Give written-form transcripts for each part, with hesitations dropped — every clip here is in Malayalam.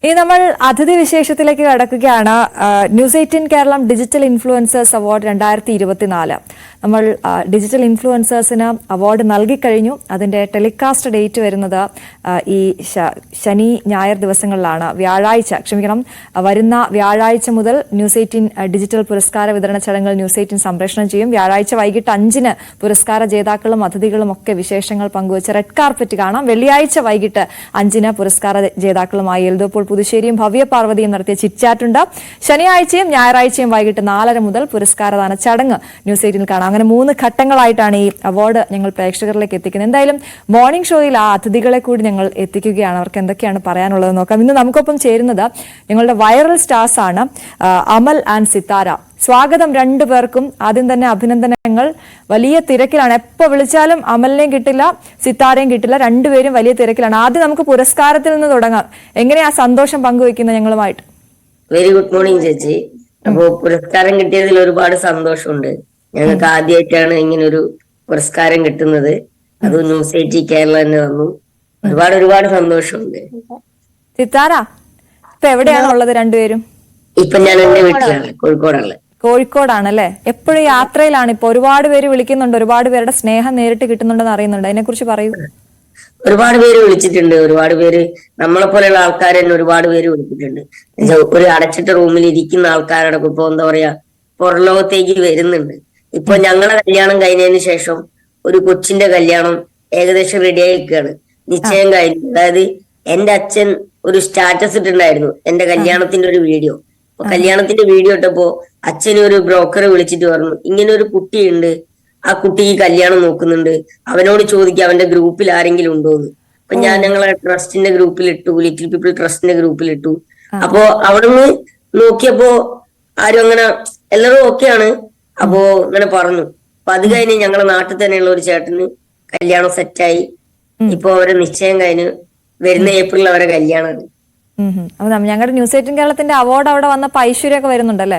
ഇനി നമ്മൾ അതിഥി വിശേഷത്തിലേക്ക് കടക്കുകയാണ്. News 18 Keralam digital influencers award 2024. നമ്മൾ ഡിജിറ്റൽ ഇൻഫ്ലുവൻസേഴ്സിന് അവാർഡ് നൽകിക്കഴിഞ്ഞു. അതിന്റെ ടെലികാസ്റ്റ് ഡേറ്റ് വരുന്നത് ഈ ശനി ഞായർ ദിവസങ്ങളിലാണ്. വരുന്ന വ്യാഴാഴ്ച മുതൽ ന്യൂസ് 18 ഡിജിറ്റൽ പുരസ്കാര വിതരണ ചടങ്ങുകൾ ന്യൂസ് 18 സംപ്രേഷണം ചെയ്യും. വ്യാഴാഴ്ച വൈകിട്ട് 5-ന് പുരസ്കാര ജേതാക്കളും അതിഥികളും ഒക്കെ വിശേഷങ്ങൾ പങ്കുവച്ച് റെഡ് കാർപ്പറ്റ് കാണാം. വെള്ളിയാഴ്ച വൈകിട്ട് 5-ന് പുരസ്കാര ജേതാക്കളുമായി എൽദോപ്പോൾ പുതുശ്ശേരിയും ഭവ്യ പാർവതിയും നടത്തിയ ചിറ്റ്ചാറ്റുണ്ട്. ശനിയാഴ്ചയും ഞായറാഴ്ചയും വൈകിട്ട് 4:30 മുതൽ പുരസ്കാരദാന ചടങ്ങ് ന്യൂസ് 18 കാണാം. അങ്ങനെ 3 ഘട്ടങ്ങളായിട്ടാണ് ഈ അവാർഡ് ഞങ്ങൾ പ്രേക്ഷകരിലേക്ക് എത്തിക്കുന്നത്. എന്തായാലും മോർണിംഗ് ഷോയിൽ ആ അതിഥികളെ കൂടി ഞങ്ങൾ എത്തിക്കുകയാണ്. അവർക്ക് എന്തൊക്കെയാണ് പറയാനുള്ളത് നോക്കാം. ഇന്ന് നമുക്കൊപ്പം ചേരുന്നത് ഞങ്ങളുടെ വൈറൽ സ്റ്റാർസ് ആണ് അമൽ ആൻഡ് സിത്താര. സ്വാഗതം രണ്ടുപേർക്കും. ആദ്യം തന്നെ അഭിനന്ദനങ്ങൾ. വലിയ തിരക്കിലാണ്. എപ്പോ വിളിച്ചാലും അമലിനെയും കിട്ടില്ല, സിത്താരയും കിട്ടില്ല. രണ്ടുപേരും വലിയ തിരക്കിലാണ്. ആദ്യം നമുക്ക് പുരസ്കാരത്തിൽ നിന്ന് തുടങ്ങാം. എങ്ങനെയാ സന്തോഷം പങ്കുവെക്കുന്നത് ഞങ്ങളുമായിട്ട്? വെരി ഗുഡ് മോർണിംഗ് ചേച്ചി. അപ്പോ പുരസ്കാരം കിട്ടിയതിൽ ഒരുപാട് സന്തോഷമുണ്ട്. ഞങ്ങൾക്ക് ആദ്യമായിട്ടാണ് ഇങ്ങനെ ഒരു പുരസ്കാരം കിട്ടുന്നത്. അത് ന്യൂസ് 18 കേരള തന്നെ വന്നു. ഒരുപാട് സന്തോഷമുണ്ട്. സിത്താര ഇപ്പൊ എവിടെയാണ് ഉള്ളത് രണ്ടുപേരും? ഇപ്പൊ ഞാൻ എന്റെ വീട്ടിലാണ്, കോഴിക്കോടാണല്ലേ? എപ്പോഴും യാത്രയിലാണ്. ഇപ്പൊ ഒരുപാട് പേര് വിളിക്കുന്നുണ്ട്. ഒരുപാട് പേരുടെ സ്നേഹം നേരിട്ട് കിട്ടുന്നുണ്ടെന്ന് അറിയുന്നുണ്ട്. അതിനെ കുറിച്ച് പറയൂ. ഒരുപാട് പേര് വിളിച്ചിട്ടുണ്ട്. ഒരുപാട് പേര് നമ്മളെ പോലെയുള്ള ആൾക്കാർ തന്നെ ഒരുപാട് പേര് വിളിച്ചിട്ടുണ്ട്. ഒരു അടച്ചിട്ട റൂമിൽ ഇരിക്കുന്ന ആൾക്കാരോടൊക്കെ ഇപ്പൊ എന്താ പറയാ പുറലോകത്തേക്ക് വരുന്നുണ്ട്. ഇപ്പൊ ഞങ്ങളെ കല്യാണം കഴിഞ്ഞതിന് ശേഷം ഒരു കൊച്ചിന്റെ കല്യാണം ഏകദേശം റെഡി ആയിക്കാണ്. നിശ്ചയം കഴിഞ്ഞു. അതായത് എന്റെ അച്ഛൻ ഒരു സ്റ്റാറ്റസ് ഇട്ടുണ്ടായിരുന്നു എന്റെ കല്യാണത്തിന്റെ ഒരു വീഡിയോ. അപ്പൊ കല്യാണത്തിന്റെ വീഡിയോ ഇട്ടപ്പോ അച്ഛന് ഒരു ബ്രോക്കറെ വിളിച്ചിട്ട് പറഞ്ഞു, ഇങ്ങനെ ഒരു കുട്ടിയുണ്ട്, ആ കുട്ടിക്ക് കല്യാണം നോക്കുന്നുണ്ട്, അവനോട് ചോദിക്കുക അവന്റെ ഗ്രൂപ്പിൽ ആരെങ്കിലും ഉണ്ടോന്ന്. അപ്പൊ ഞാൻ ഞങ്ങളെ ട്രസ്റ്റിന്റെ ഗ്രൂപ്പിൽ ഇട്ടു, ലിറ്റിൽ പീപ്പിൾ ട്രസ്റ്റിന്റെ ഗ്രൂപ്പിൽ ഇട്ടു. അപ്പോ അവിടുന്ന് നോക്കിയപ്പോ ആരും അങ്ങനെ എല്ലാവരും ഓക്കെയാണ്. അപ്പോ ഇങ്ങനെ പറഞ്ഞു. അപ്പൊ അത് കഴിഞ്ഞ് ഞങ്ങളെ നാട്ടിൽ തന്നെയുള്ള ഒരു ചേട്ടന് കല്യാണം സെറ്റായി. ഇപ്പൊ അവരെ നിശ്ചയം കഴിഞ്ഞ് വരുന്ന ഏപ്രിൽ അവരെ കല്യാണമാണ്. ഞങ്ങളുടെ ന്യൂസ് 18 കേരളത്തിന്റെ അവാർഡ് അവിടെ വന്നപ്പോ ഐശ്വര്യൊക്കെ വരുന്നുണ്ടല്ലേ?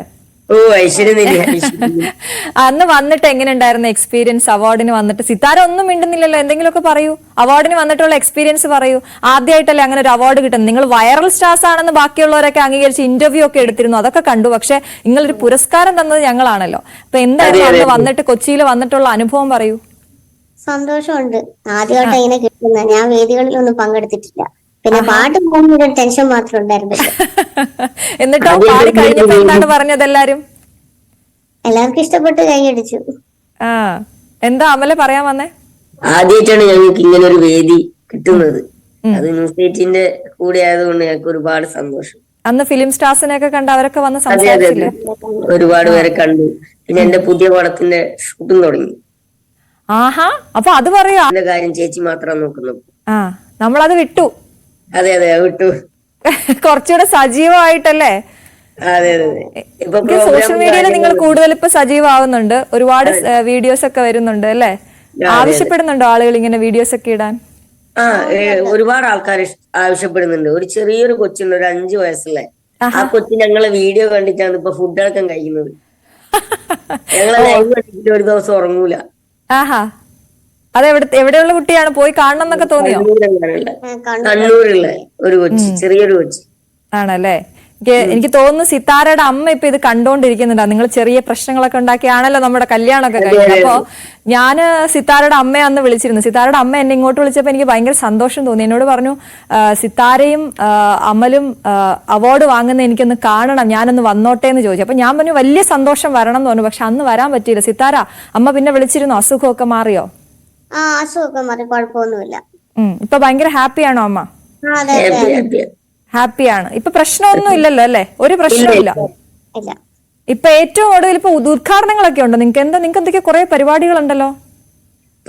ഓ ഐശ്വര്യ അന്ന് വന്നിട്ട് എങ്ങനെ ഉണ്ടായിരുന്നു എക്സ്പീരിയൻസ്? അവാർഡിന് വന്നിട്ട് സിത്താര ഒന്നും മിണ്ടുന്നില്ലല്ലോ. എന്തെങ്കിലുമൊക്കെ പറയൂ. അവാർഡിന് വന്നിട്ടുള്ള എക്സ്പീരിയൻസ് പറയൂ. ആദ്യമായിട്ടല്ലേ അങ്ങനെ ഒരു അവാർഡ് കിട്ടുന്നത്? നിങ്ങൾ വൈറൽ സ്റ്റാർസ് ആണെന്ന് ബാക്കിയുള്ളവരൊക്കെ അംഗീകരിച്ച് ഇന്റർവ്യൂ ഒക്കെ എടുത്തിരുന്നു. അതൊക്കെ കണ്ടു. പക്ഷെ നിങ്ങളൊരു പുരസ്കാരം തന്നത് ഞങ്ങളാണല്ലോ. അപ്പൊ എന്തായിരുന്നു അന്ന് വന്നിട്ട് കൊച്ചിയിൽ വന്നിട്ടുള്ള അനുഭവം പറയൂ. സന്തോഷമുണ്ട്. ആദ്യമായിട്ട് ഇങ്ങനെ കിട്ടുന്ന. ഞാൻ വേദികളിലൊന്നും പങ്കെടുത്തിട്ടില്ല. പിന്നെ പാട്ട് പോകുന്ന ടെൻഷൻ മാത്രം ഉണ്ടായിരുന്നു. എന്നിട്ടോ പാടി കഴിഞ്ഞപ്പോ എന്താണ് പറഞ്ഞത് എല്ലാരും? എല്ലാവർക്കും ഇഷ്ടപ്പെട്ട് കൈയടിച്ചു. എന്താ അമല പറയാൻ വന്നേ? ആദ്യമായിട്ടാണ് ഞങ്ങൾക്ക് ഇങ്ങനെ ഒരു വേദി കിട്ടുന്നത്. അത് ന്യൂസ് 18 കൂടെ ആയതുകൊണ്ട് ഞങ്ങൾക്ക് ഒരുപാട് സന്തോഷം. അന്ന് ഫിലിം സ്റ്റാർസിനെയൊക്കെ കണ്ട് അവരൊക്കെ വന്ന് സംസാരിച്ചില്ലേ? ഒരുപാട് പേരെ കണ്ടു. പിന്നെ എന്റെ പുതിയ പടത്തിന്റെ ഷൂട്ടും തുടങ്ങി. ആഹാ, അപ്പൊ അത് പറയാ കാര്യം ചേച്ചി മാത്രം നോക്കുന്നു. നമ്മളത് വിട്ടു. അതെ വിട്ടു. കുറച്ചുകൂടെ സജീവമായിട്ടല്ലേ? സോഷ്യൽ മീഡിയയിൽ നിങ്ങൾ കൂടുതൽ ഇപ്പൊ സജീവമാവുന്നുണ്ട്. ഒരുപാട് വീഡിയോസ് ഒക്കെ വരുന്നുണ്ട് അല്ലേ? ആവശ്യപ്പെടുന്നുണ്ടോ ആളുകൾ ഇങ്ങനെ വീഡിയോസ് ഒക്കെ ഇടാൻ? ഒരുപാട് ആൾക്കാർ ആവശ്യപ്പെടുന്നുണ്ട്. ഒരു ചെറിയൊരു കൊച്ചുണ്ട്, ഒരു 5 വയസ്സുള്ള. ആ കൊച്ചു ഞങ്ങളെ വീഡിയോ കണ്ടിട്ടാണ് ഇപ്പൊ ഫുഡ് അടക്കം കഴിക്കുന്നത്. ഞങ്ങളെ ലൈവ് കണ്ടിട്ട് ഒരു ദിവസം ഉറങ്ങൂല. ആഹാ, അത് എവിടെയുള്ള കുട്ടിയാണ്? പോയി കാണണം എന്നൊക്കെ തോന്നിയോ? കണ്ണൂരുള്ള ഒരു കൊച്ചി, ചെറിയൊരു കൊച്ചി ആണല്ലേ? എനിക്ക് തോന്നുന്നു സിത്താരയുടെ അമ്മ ഇപ്പൊ ഇത് കണ്ടോണ്ടിരിക്കുന്നുണ്ടാ. നിങ്ങൾ ചെറിയ പ്രശ്നങ്ങളൊക്കെ ഉണ്ടാക്കിയാണല്ലോ നമ്മുടെ കല്യാണമൊക്കെ കഴിഞ്ഞത്. അപ്പൊ ഞാന് സിത്താരയുടെ അമ്മയെ അന്ന് വിളിച്ചിരുന്നു. സിത്താരയുടെ അമ്മ എന്നെ ഇങ്ങോട്ട് വിളിച്ചപ്പോ എനിക്ക് ഭയങ്കര സന്തോഷം തോന്നി. എന്നോട് പറഞ്ഞു, സിത്താരയും അമലും അവാർഡ് വാങ്ങുന്ന എനിക്കൊന്ന് കാണണം, ഞാനൊന്ന് വന്നോട്ടെ എന്ന് ചോദിച്ചു. അപ്പൊ ഞാൻ പറഞ്ഞു വലിയ സന്തോഷം വരണം എന്ന് പറഞ്ഞു. പക്ഷെ അന്ന് വരാൻ പറ്റിയില്ല. സിത്താര അമ്മ പിന്നെ വിളിച്ചിരുന്നു. അസുഖമൊക്കെ മാറിയോ? അസുഖമൊക്കെ മാറി, കുഴപ്പമൊന്നുമില്ല. ഇപ്പൊ ഭയങ്കര ഹാപ്പിയാണോ അമ്മ? ഹാപ്പിയാണ്. ഇപ്പൊ പ്രശ്നമൊന്നും ഇല്ലല്ലോ അല്ലെ? ഒരു പ്രശ്നമില്ല. ഇപ്പൊ ഏറ്റവും കൂടുതൽ ഇപ്പൊ ഉദ്ഘാടനങ്ങളൊക്കെ ഉണ്ടോ നിങ്ങൾക്ക്? എന്തൊക്കെ കുറെ പരിപാടികളുണ്ടല്ലോ.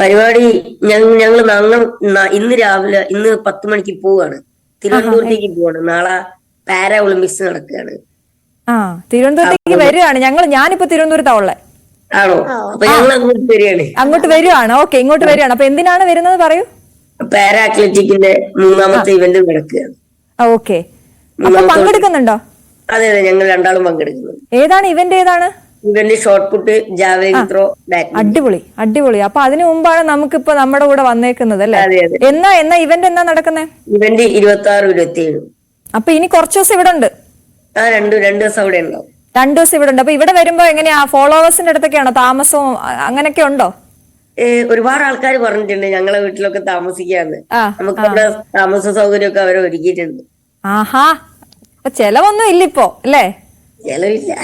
പരിപാടി ഞങ്ങള് ഇന്ന് രാവിലെ 10 മണിക്ക് പോവാണ്. തിരുവനന്തപുരത്തേക്ക് പോവാണ്. നാളെ പാരാ ഒളിമ്പിക്സ് നടക്കുകയാണ്. തിരുവനന്തപുരത്തേക്ക് വരികയാണ്. ഞാനിപ്പോ തിരുവനന്തപുരത്താ ഉള്ളത്. ആണോ? അപ്പൊ ഞങ്ങൾ അങ്ങോട്ട് വരികയാണ്. ഓക്കെ, ഇങ്ങോട്ട് വരികയാണ്. അപ്പൊ എന്തിനാണ് വരുന്നത് പറയൂ. പാരാ അത്ലറ്റിക്കിന്റെ 3ാമത്തെ ഇവന്റ് നടക്കുകയാണ്. ഓക്കെ, അപ്പൊ പങ്കെടുക്കുന്നുണ്ടോ? അതെ ഞങ്ങൾ രണ്ടാളും പങ്കെടുക്കുന്നുണ്ട്. ഏതാണ് ഇവന്റ്? ഏതാണ് event? Short puttu, javelin throw, badminton. അടിപൊളി. അപ്പൊ അതിനു മുമ്പാണ് നമുക്കിപ്പോ നമ്മുടെ കൂടെ വന്നേക്കുന്നത് അല്ലേ? എന്നാ ഇവന്റ് എന്നാ നടക്കുന്നത്? ഇവന്റ് 26, 27. അപ്പൊ ഇനി കുറച്ചു ദിവസം ഇവിടെ ഉണ്ട്. ആ രണ്ടു ദിവസം അവിടെ ഉണ്ടാവും. 2 ദിവസം ഇവിടെ ഉണ്ട്. അപ്പൊ ഇവിടെ വരുമ്പോ എങ്ങനെയാ, ഫോളോവേഴ്സിന്റെ അടുത്തൊക്കെയാണോ താമസവും അങ്ങനെയൊക്കെ ഉണ്ടോ? ഒരുപാട് ആൾക്കാർ പറഞ്ഞിട്ടുണ്ട് ഞങ്ങളെ വീട്ടിലൊക്കെ താമസിക്കാന്ന്. ആ, നമുക്ക് അവിടെ താമസ സൗകര്യമൊക്കെ അവരെ ഒരുക്കിയിട്ടുണ്ട്. ആഹാ, അപ്പൊ ചെലവൊന്നും ഇല്ലിപ്പോ അല്ലേ? ചെലവില്ല,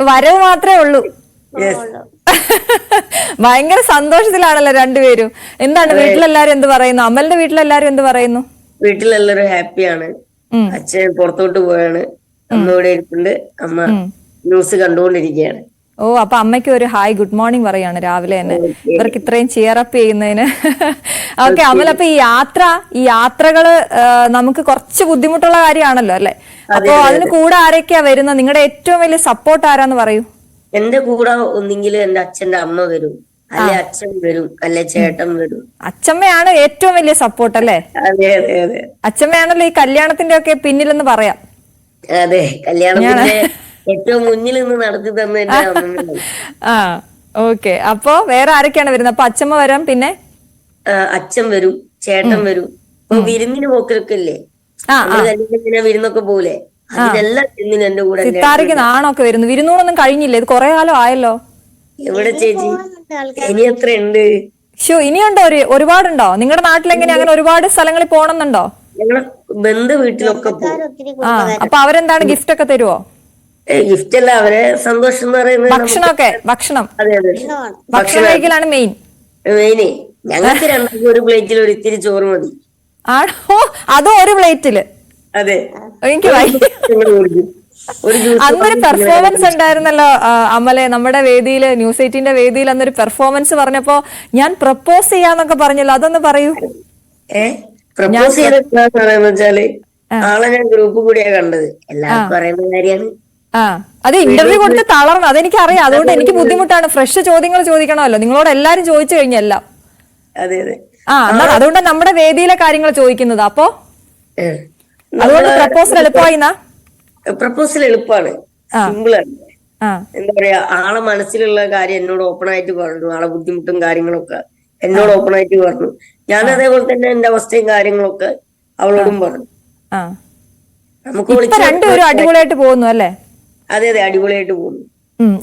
വരവ് മാത്രമേ ഉള്ളൂ. ഭയങ്കര സന്തോഷത്തിലാണല്ലോ രണ്ടുപേരും. എന്താണ് വീട്ടിലെല്ലാരും എന്ത് പറയുന്നു? അമലിന്റെ വീട്ടിലെല്ലാരും എന്ത് പറയുന്നു? വീട്ടിലെല്ലാവരും ഹാപ്പിയാണ്. അച്ഛൻ പുറത്തോട്ട് പോയാണ്, അമ്മ ഇവിടെ ഇരിപ്പുണ്ട്. അമ്മ ന്യൂസ് കണ്ടുകൊണ്ടിരിക്കുകയാണ്. ഓ, അപ്പൊ അമ്മയ്ക്ക് ഒരു ഹായ് ഗുഡ് മോർണിംഗ് പറയാണ് രാവിലെ തന്നെ, ഇവർക്ക് ഇത്രയും ചിയറപ്പ് ചെയ്യുന്നതിന്. ഓക്കെ അമൽ, അപ്പൊ ഈ യാത്രകള് നമുക്ക് കുറച്ച് ബുദ്ധിമുട്ടുള്ള കാര്യമാണല്ലോ അല്ലെ? അപ്പൊ അതിന് കൂടെ ആരൊക്കെയാ വരുന്നത്? നിങ്ങളുടെ ഏറ്റവും വലിയ സപ്പോർട്ട് ആരാന്ന് പറയൂ. എന്റെ കൂടെ ഒന്നെങ്കിൽ എന്റെ അച്ഛന്റെ അമ്മ വരും, അല്ലെ അച്ഛൻ വരും, അല്ലെ ചേട്ടൻ വരും. അച്ഛമ്മയാണ് ഏറ്റവും വലിയ സപ്പോർട്ട് അല്ലേ? അതെ അതെ അതെ, അച്ഛമ്മയാണല്ലോ ഈ കല്യാണത്തിന്റെ ഒക്കെ പിന്നിലെന്ന് പറയാം. അതെ, കല്യാണത്തിന്റെ ഏറ്റവും മുന്നിൽ നിന്ന് നടത്തി തന്നെ എന്റെ അമ്മ. ആ, ഓക്കെ. അപ്പൊ വേറെ ആരൊക്കെയാണ് വരുന്നത്? അപ്പൊ അച്ഛമ്മ വരാം, പിന്നെ അച്ഛൻ വരും, ചേട്ടൻ വരും. ഇപ്പൊ വിരുന്നിന് പോക്കൊക്കെ ഇല്ലേ, കല്യാണത്തിന് വിരുന്നൊക്കെ പോലെ, അതിനെല്ലാം വിരുന്നിന് എന്റെ കൂടെ. സിത്താരയ്ക്ക് നാണൊക്കെ വരുന്നു. വിരുന്നൂടൊന്നും കഴിഞ്ഞില്ലേ? ഇത് കൊറേ കാലം ആയല്ലോ. എവിടെ ചേച്ചി, ഇനി എത്ര ഉണ്ട്? ഇനിയുണ്ടോ? ഒരുപാടുണ്ടോ? നിങ്ങളുടെ നാട്ടിൽ എങ്ങനെ അങ്ങനെ ഒരുപാട് സ്ഥലങ്ങളിൽ പോണമെന്നുണ്ടോ? ഞങ്ങളെ ബന്ധു വീട്ടിലൊക്കെ പോകും. ആ, അപ്പൊ അവരെന്താണ് ഗിഫ്റ്റ് ഒക്കെ തരുവോ? ഗിഫ്റ്റ് അല്ല, അവരെ സന്തോഷം എന്ന് പറയുന്നത് ഭക്ഷണമൊക്കെ. ഭക്ഷണം അതെ അതെ, ഭക്ഷണം കഴിക്കലാണ് മെയിൻ. മെയിന് ഞങ്ങൾക്ക് രണ്ടാൾക്കും ഒരു പ്ലേറ്റിൽ ഒരു ഇത്തിരി ചോറ് മതി. ആണോ? അതും ഒരു പ്ലേറ്റില്? അതെ, എനിക്ക് അന്നൊരു പെർഫോമൻസ് ഉണ്ടായിരുന്നല്ലോ അമലെ, നമ്മുടെ വേദിയില്, ന്യൂസ് 18ന്റെ വേദിയിൽ അന്നൊരു പെർഫോമൻസ് പറഞ്ഞപ്പോ ഞാൻ പ്രപ്പോസ് ചെയ്യാന്നൊക്കെ പറഞ്ഞല്ലോ, അതൊന്ന് പറയൂ. പ്രപ്പോസ് ചെയ്ത വെച്ചാല് ആളെ ഞാൻ ഗ്രൂപ്പ് കൂടിയാ കണ്ടത്. എല്ലാവർക്കും പറയുന്ന കാര്യമാണ്. ആ, അത് ഇന്റർവ്യൂ കൊടുത്ത് തളർന്നു, അതെനിക്ക് അറിയാം. അതുകൊണ്ട് എനിക്ക് ബുദ്ധിമുട്ടാണ്. ഫ്രഷ് ചോദ്യങ്ങൾ ചോദിക്കണമല്ലോ, നിങ്ങളോട് എല്ലാരും ചോദിച്ചു കഴിഞ്ഞെല്ലാം. അതെ അതെ, ആ, അതുകൊണ്ട് നമ്മുടെ വേദിയിലെ കാര്യങ്ങൾ ചോദിക്കുന്നത്. അപ്പൊ അതുകൊണ്ട് പ്രപ്പോസൽ എളുപ്പമായിന്നാ? പ്രപ്പോസൽ എളുപ്പമാണ്, സിമ്പിളാണ്. എന്താ പറയാ, ആളെ മനസ്സിലുള്ള കാര്യം എന്നോട് ഓപ്പൺ ആയിട്ട് പറഞ്ഞു. ആളെ ബുദ്ധിമുട്ടും കാര്യങ്ങളൊക്കെ എന്നോട് ഓപ്പൺ ആയിട്ട് പറഞ്ഞു. ഞാൻ അതേപോലെ തന്നെ എന്റെ അവസ്ഥയും കാര്യങ്ങളൊക്കെ അവളോടും പറഞ്ഞു. നമുക്ക് രണ്ടുപേരും അടിപൊളിയായിട്ട് പോകുന്നു അല്ലേ? അതെ അതെ, അടിപൊളിയായിട്ട് പോകുന്നു.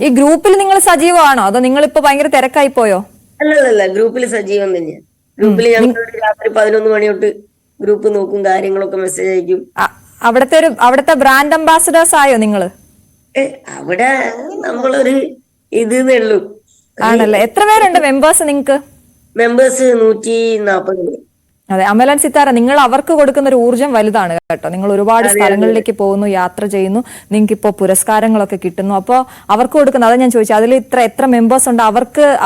ഈ ഗ്രൂപ്പിൽ നിങ്ങൾ സജീവമാണോ, അതോ നിങ്ങൾ ഇപ്പൊ ഭയങ്കര തിരക്കായി പോയോ? അല്ലല്ല, ഗ്രൂപ്പിൽ സജീവം തന്നെയാണ്. ഗ്രൂപ്പിൽ ഞങ്ങൾ രാത്രി 11 മണി തൊട്ട് ഗ്രൂപ്പ് നോക്കും, കാര്യങ്ങളൊക്കെ മെസ്സേജ് അയക്കും. അവിടുത്തെ ബ്രാൻഡ് അംബാസിഡേഴ്സ് ആയോ നിങ്ങള്? അവിടെ നമ്മളൊരു ഇത് ഉള്ളൂ. ആണല്ലേ? എത്ര പേരുണ്ട് മെമ്പേഴ്സ് നിങ്ങക്ക്? മെമ്പേഴ്സ് 140. അതെ, അമലൻ സിത്താര, നിങ്ങൾ അവർക്ക് കൊടുക്കുന്ന ഒരു ഊർജ്ജം വലുതാണ് കേട്ടോ. നിങ്ങൾ ഒരുപാട് സ്ഥലങ്ങളിലേക്ക് പോകുന്നു, യാത്ര ചെയ്യുന്നു, നിങ്ങൾക്ക് ഇപ്പോൾ പുരസ്കാരങ്ങളൊക്കെ കിട്ടുന്നു. അപ്പോൾ അവർക്ക് കൊടുക്കുന്ന, അതാ ഞാൻ ചോദിച്ചത്, അതിൽ എത്ര മെമ്പേഴ്സ് ഉണ്ട്?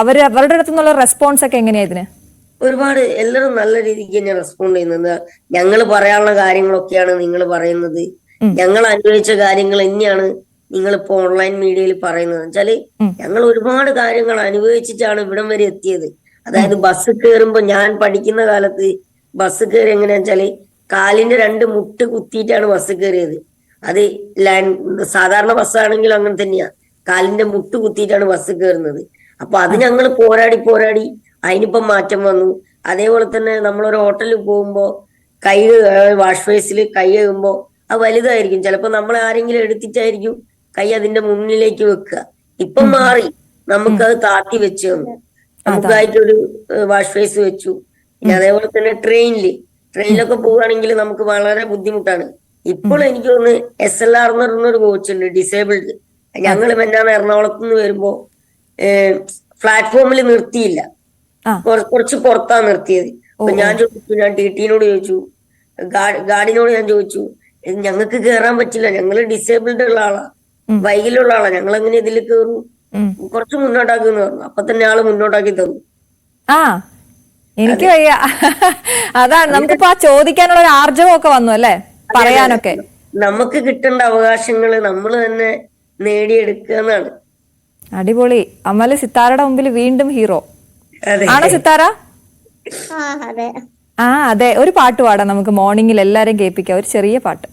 അവരുടെ അടുത്തു നിന്നുള്ള റെസ്പോൺസ് ഒക്കെ എങ്ങനെയാ ഇതിന്? ഒരുപാട്, എല്ലാവരും നല്ല രീതിക്ക് തന്നെ റെസ്പോണ്ട് ചെയ്യുന്നത്. ഞങ്ങൾ പറയാനുള്ള കാര്യങ്ങളൊക്കെയാണ് നിങ്ങൾ പറയുന്നത്. ഞങ്ങൾ അനുഭവിച്ച കാര്യങ്ങൾ തന്നെയാണ് നിങ്ങളിപ്പോ ഓൺലൈൻ മീഡിയയിൽ പറയുന്നത്. വെച്ചാല് ഞങ്ങൾ ഒരുപാട് കാര്യങ്ങൾ അനുഭവിച്ചിട്ടാണ് ഇവിടം വരെ എത്തിയത്. അതായത് ബസ് കയറുമ്പോ, ഞാൻ പഠിക്കുന്ന കാലത്ത് ബസ് കയറി എങ്ങനെയാ വെച്ചാല് കാലിന്റെ 2 മുട്ട് കുത്തിയിട്ടാണ് ബസ് കയറിയത്. അത് സാധാരണ ബസ്സാണെങ്കിലും അങ്ങനെ തന്നെയാ, കാലിന്റെ മുട്ട് കുത്തിയിട്ടാണ് ബസ് കയറുന്നത്. അപ്പൊ അത് ഞങ്ങൾ പോരാടി അതിനിപ്പം മാറ്റം വന്നു. അതേപോലെ തന്നെ നമ്മളൊരു ഹോട്ടലിൽ പോകുമ്പോ കൈ വാഷ് ബേസിൽ കൈ കഴുകുമ്പോ അത് വലുതായിരിക്കും. ചിലപ്പോ നമ്മൾ ആരെങ്കിലും എടുത്തിട്ടായിരിക്കും കൈ അതിന്റെ മുന്നിലേക്ക് വെക്കുക. ഇപ്പം മാറി, നമുക്കത് താത്തി വെച്ച് തന്നു. നമുക്കായിട്ടൊരു വാഷ് ബേസ് വെച്ചു. പിന്നെ അതേപോലെ തന്നെ ട്രെയിനിലൊക്കെ പോവുകയാണെങ്കിൽ നമുക്ക് വളരെ ബുദ്ധിമുട്ടാണ്. ഇപ്പോൾ എനിക്ക് തോന്നുന്നു SLR എന്ന് പറഞ്ഞൊരു കോച്ച് ഉണ്ട്, ഡിസേബിൾഡ്. ഞങ്ങൾ എന്നാണ് എറണാകുളത്ത് നിന്ന് വരുമ്പോ പ്ലാറ്റ്ഫോമിൽ നിർത്തിയില്ല, കുറച്ച് പുറത്താ നിർത്തിയത്. അപ്പൊ ഞാൻ TTനോട് ചോദിച്ചു, ഗാർഡിനോട് ഞാൻ ചോദിച്ചു, ഞങ്ങൾക്ക് കയറാൻ പറ്റില്ല, ഞങ്ങള് ഡിസേബിൾഡ് ഉള്ള ആളാ, വൈകല്യമുള്ള ആളാ, ഞങ്ങൾ എങ്ങനെ ഇതിൽ കയറും, കുറച്ച് മുന്നോട്ടാക്കുന്നു പറഞ്ഞു. അപ്പൊ തന്നെ ആള് മുന്നോട്ടാക്കി തന്നു. ആ, എനിക്ക് വയ്യ. അതാണ് നമുക്കിപ്പോ ആ ചോദിക്കാനുള്ള ഒരു ആർജവമൊക്കെ വന്നു അല്ലേ, പറയാനൊക്കെ. നമുക്ക് കിട്ടേണ്ട അവകാശങ്ങള് നമ്മൾ തന്നെ നേടിയെടുക്കുക എന്നാണ്. അടിപൊളി. അമല് സിത്താരയുടെ മുമ്പിൽ വീണ്ടും ഹീറോ ആണോ സിത്താര? ആ അതെ, ഒരു പാട്ട് പാടാം നമുക്ക് മോർണിംഗിൽ എല്ലാരും കേൾപ്പിക്കാം, ഒരു ചെറിയ പാട്ട്.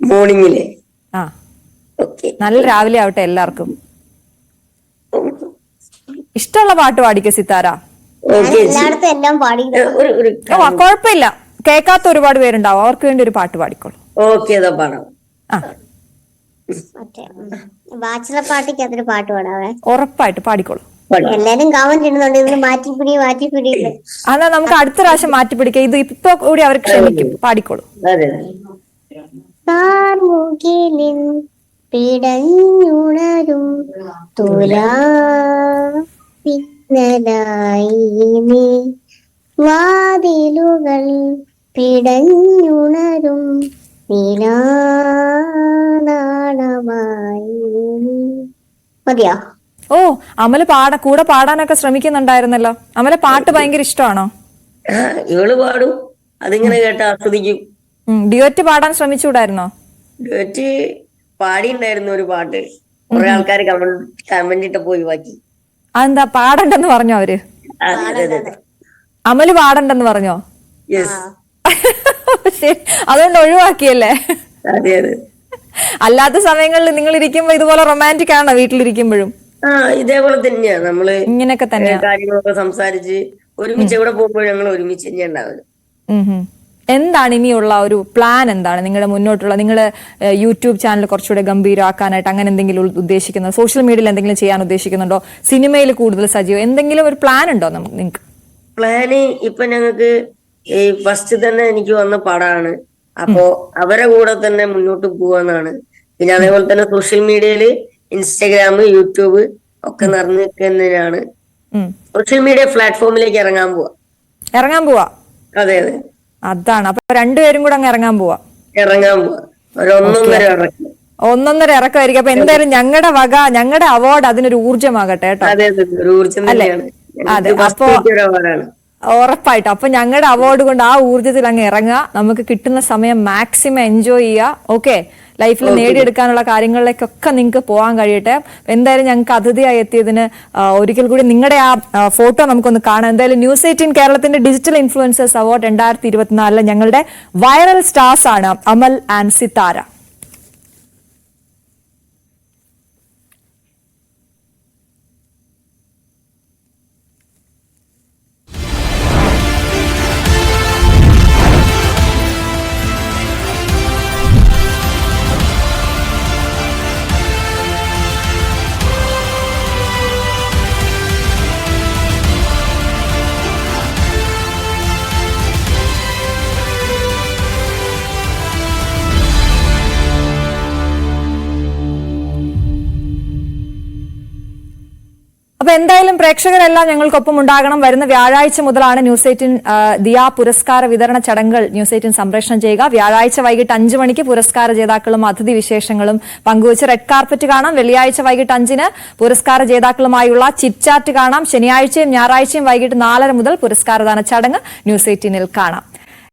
മോർണിംഗിലെ? ആ, നല്ല രാവിലെ ആവട്ടെ എല്ലാവർക്കും. ഇഷ്ടമുള്ള പാട്ട് പാടിക്കോ സിത്താര. കുഴപ്പമില്ല, കേൾക്കാത്ത ഒരുപാട് പേരുണ്ടാവും, അവർക്ക് വേണ്ടി ഒരു പാട്ട് പാടിക്കോളൂ. ഓക്കെ, പാടാം. ആ മറ്റേ ബാച്ചിലർ പാർട്ടിക്ക് അതൊരു പാട്ട് പാടാവേ. ഉറപ്പായിട്ട് പാടിക്കോളൂ. എല്ലാരും കമന്റ് ഇടുന്നുണ്ട് ഇതിന് മാറ്റിപ്പിടി. അതാ നമുക്ക് അടുത്ത പ്രാവശ്യം മാറ്റി പിടിക്കാം. ഇത് ഇപ്പൊ കൂടി അവർ ക്ഷമിക്കും. പാടിക്കോളൂ. അതെ കാർമുകിലിൻ പിടഞ്ഞുണരും തുലാ പിന്നലായി നീ വാതിലുകൾ പിടഞ്ഞുണരും നീലാനാളമായി നീ. മതിയോ? ഓ, അമല് കൂടെ പാടാനൊക്കെ ശ്രമിക്കുന്നുണ്ടായിരുന്നല്ലോ. അമല പാട്ട് ഭയങ്കര ഇഷ്ടമാണോ? ഇവള് പാടും, അതിങ്ങനെ കേട്ട് ആസ്വദിക്കും. ഡ്യുവറ്റ് പാടാൻ ശ്രമിച്ചുകൂടായിരുന്നോ? ഡുവറ്റ് പാടിണ്ടായിരുന്നു ഒരു പാട്ട്, കുറെ ആൾക്കാർ കമന്റ് ഇട്ടപ്പോ ഒഴിവാക്കി. അതെന്താ പാടണ്ടെന്ന് പറഞ്ഞോ അവര്? അമല് പാടണ്ടെന്ന് പറഞ്ഞോ? യെസ്. ശരി, അതുകൊണ്ട് ഒഴിവാക്കിയല്ലേ? അതെ അതെ. അല്ലാത്ത സമയങ്ങളിൽ നിങ്ങൾ ഇരിക്കുമ്പോ ഇതുപോലെ റൊമാൻറ്റിക് ആണോ വീട്ടിലിരിക്കുമ്പോഴും? ഇതേപോലെ തന്നെയാ, നമ്മള് ഇങ്ങനെയൊക്കെ തന്നെയാ കാര്യങ്ങളൊക്കെ സംസാരിച്ച് ഒരുമിച്ച് എവിടെ പോകുമ്പോഴും ഞങ്ങൾ ഒരുമിച്ച് തന്നെ ഉണ്ടാവുന്നത്. എന്താണ് ഇനിയുള്ള ഒരു പ്ലാൻ? എന്താണ് നിങ്ങളുടെ മുന്നോട്ടുള്ള, നിങ്ങള് യൂട്യൂബ് ചാനൽ കുറച്ചുകൂടെ ഗംഭീരമാക്കാനായിട്ട് അങ്ങനെ എന്തെങ്കിലും ഉദ്ദേശിക്കുന്നത്? സോഷ്യൽ മീഡിയയിൽ എന്തെങ്കിലും ചെയ്യാൻ ഉദ്ദേശിക്കുന്നുണ്ടോ? സിനിമയിൽ കൂടുതൽ സജീവം എന്തെങ്കിലും ഒരു പ്ലാൻ ഉണ്ടോ നിങ്ങൾക്ക്? പ്ലാന് ഇപ്പൊ ഞങ്ങൾക്ക് ഈ ഫസ്റ്റ് തന്നെ എനിക്ക് വന്ന പടമാണ്, അപ്പോ അവരെ കൂടെ തന്നെ മുന്നോട്ട് പോവാന്നാണ്. പിന്നെ അതേപോലെ തന്നെ സോഷ്യൽ മീഡിയയില് ഇൻസ്റ്റാഗ്രാം, യൂട്യൂബ് ഒക്കെ നിറഞ്ഞിരിക്കുന്നതിനാണ്. സോഷ്യൽ മീഡിയ പ്ലാറ്റ്ഫോമിലേക്ക് ഇറങ്ങാൻ പോവാ. അതെ അതെ, അതാണ്. അപ്പൊ രണ്ടുപേരും കൂടെ അങ്ങ് ഇറങ്ങാൻ പോവാ. ഒരു ഒന്നൊന്നര ഇറക്കമായിരിക്കും. അപ്പൊ എന്തായാലും ഞങ്ങളുടെ വക, ഞങ്ങളുടെ അവാർഡ് അതിനൊരു ഊർജ്ജമാകട്ടെ കേട്ടോ. അതെ, ഒരു ഊർജ്ജം തന്നെയാണ്. അതെ, അപ്പൊ ഉറപ്പായിട്ടും. അപ്പൊ ഞങ്ങളുടെ അവാർഡ് കൊണ്ട് ആ ഊർജ്ജത്തിൽ അങ്ങ് ഇറങ്ങുക. നമുക്ക് കിട്ടുന്ന സമയം മാക്സിമം എൻജോയ് ചെയ്യുക. ഓക്കെ, ലൈഫിൽ നേടിയെടുക്കാനുള്ള കാര്യങ്ങളിലേക്കൊക്കെ നിങ്ങൾക്ക് പോകാൻ കഴിയട്ടെ. എന്തായാലും ഞങ്ങൾക്ക് അതിഥിയായി എത്തിയതിന് ഒരിക്കൽ കൂടി നിങ്ങളുടെ ആ ഫോട്ടോ നമുക്കൊന്ന് കാണാം. എന്തായാലും ന്യൂസ് 18 കേരളത്തിന്റെ ഡിജിറ്റൽ ഇൻഫ്ലുവൻസേഴ്സ് അവാർഡ് 2024 ഞങ്ങളുടെ വൈറൽ സ്റ്റാർസ് ആണ് അമൽ ആൻഡ് സിത്താര. അപ്പൊ എന്തായാലും പ്രേക്ഷകരെല്ലാം ഞങ്ങൾക്കൊപ്പം ഉണ്ടാകണം. വരുന്ന വ്യാഴാഴ്ച മുതലാണ് ന്യൂസ് 18 ദിയ പുരസ്കാര വിതരണ ചടങ്ങുകൾ ന്യൂസ് 18 സംപ്രേഷണം ചെയ്യുക. വ്യാഴാഴ്ച വൈകിട്ട് 5 മണിക്ക് പുരസ്കാര ജേതാക്കളും അതിഥി വിശേഷങ്ങളും പങ്കുവച്ച് റെഡ് കാർപ്പറ്റ് കാണാം. വെള്ളിയാഴ്ച വൈകിട്ട് 5-ന് പുരസ്കാര ജേതാക്കളുമായുള്ള ചിറ്റ് ചാറ്റ് കാണാം. ശനിയാഴ്ചയും ഞായറാഴ്ചയും വൈകിട്ട് 4:30 മുതൽ പുരസ്കാരദാന ചടങ്ങ് ന്യൂസ് 18 കാണാം.